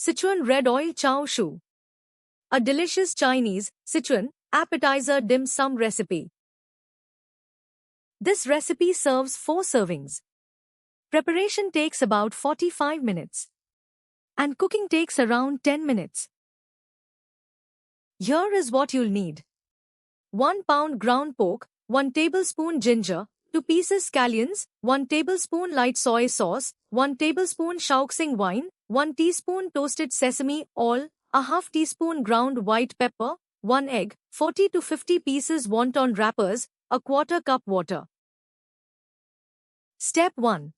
Sichuan red oil chow shu. A delicious Chinese, Sichuan, appetizer dim sum recipe. This recipe serves 4 servings. Preparation takes about 45 minutes. And cooking takes around 10 minutes. Here is what you'll need. 1 pound ground pork, 1 tablespoon ginger, 2 pieces scallions, 1 tablespoon light soy sauce, 1 tablespoon Shaoxing wine, 1 teaspoon toasted sesame oil, a half teaspoon ground white pepper, 1 egg, 40 to 50 pieces wonton wrappers, a quarter cup water. Step 1.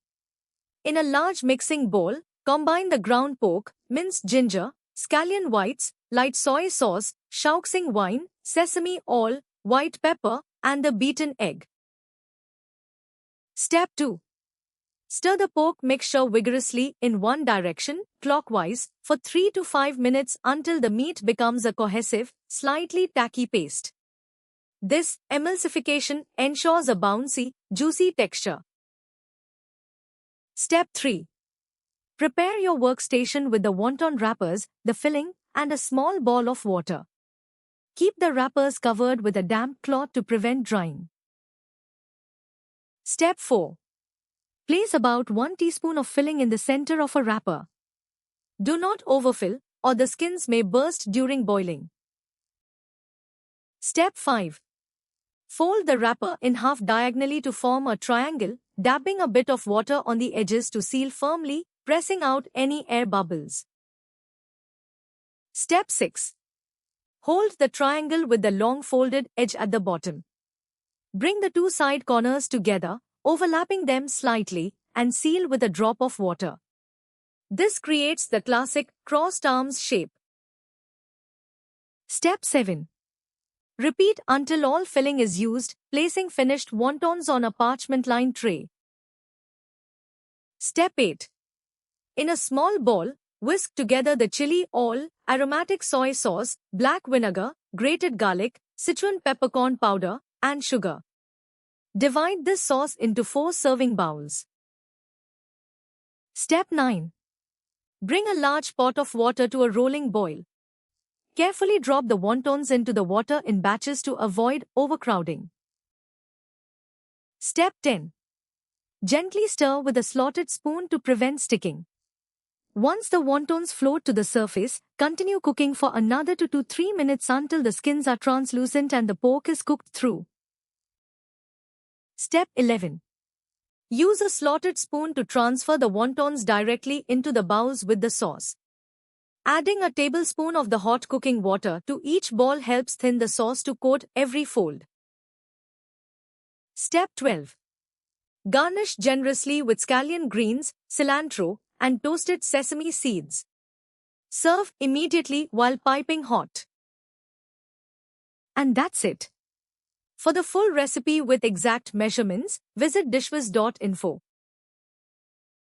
In a large mixing bowl, combine the ground pork, minced ginger, scallion whites, light soy sauce, Shaoxing wine, sesame oil, white pepper, and the beaten egg. Step 2. Stir the pork mixture vigorously in one direction, clockwise, for 3 to 5 minutes until the meat becomes a cohesive, slightly tacky paste. This emulsification ensures a bouncy, juicy texture. Step 3. Prepare your workstation with the wonton wrappers, the filling, and a small ball of water. Keep the wrappers covered with a damp cloth to prevent drying. Step 4. Place about 1 teaspoon of filling in the center of a wrapper. Do not overfill, or the skins may burst during boiling. Step 5. Fold the wrapper in half diagonally to form a triangle, dabbing a bit of water on the edges to seal firmly, pressing out any air bubbles. Step 6. Hold the triangle with the long folded edge at the bottom. Bring the 2 side corners together, overlapping them slightly, and seal with a drop of water. This creates the classic crossed arms shape. Step 7. Repeat until all filling is used, placing finished wontons on a parchment-lined tray. Step 8. In a small bowl, whisk together the chili oil, aromatic soy sauce, black vinegar, grated garlic, Sichuan peppercorn powder, and sugar. Divide this sauce into 4 serving bowls. Step 9. Bring a large pot of water to a rolling boil. Carefully drop the wontons into the water in batches to avoid overcrowding. Step 10. Gently stir with a slotted spoon to prevent sticking. Once the wontons float to the surface, continue cooking for another 2 to 3 minutes until the skins are translucent and the pork is cooked through. Step 11. Use a slotted spoon to transfer the wontons directly into the bowls with the sauce. Adding a tablespoon of the hot cooking water to each bowl helps thin the sauce to coat every fold. Step 12. Garnish generously with scallion greens, cilantro, and toasted sesame seeds. Serve immediately while piping hot. And that's it. For the full recipe with exact measurements, visit dishwiz.info.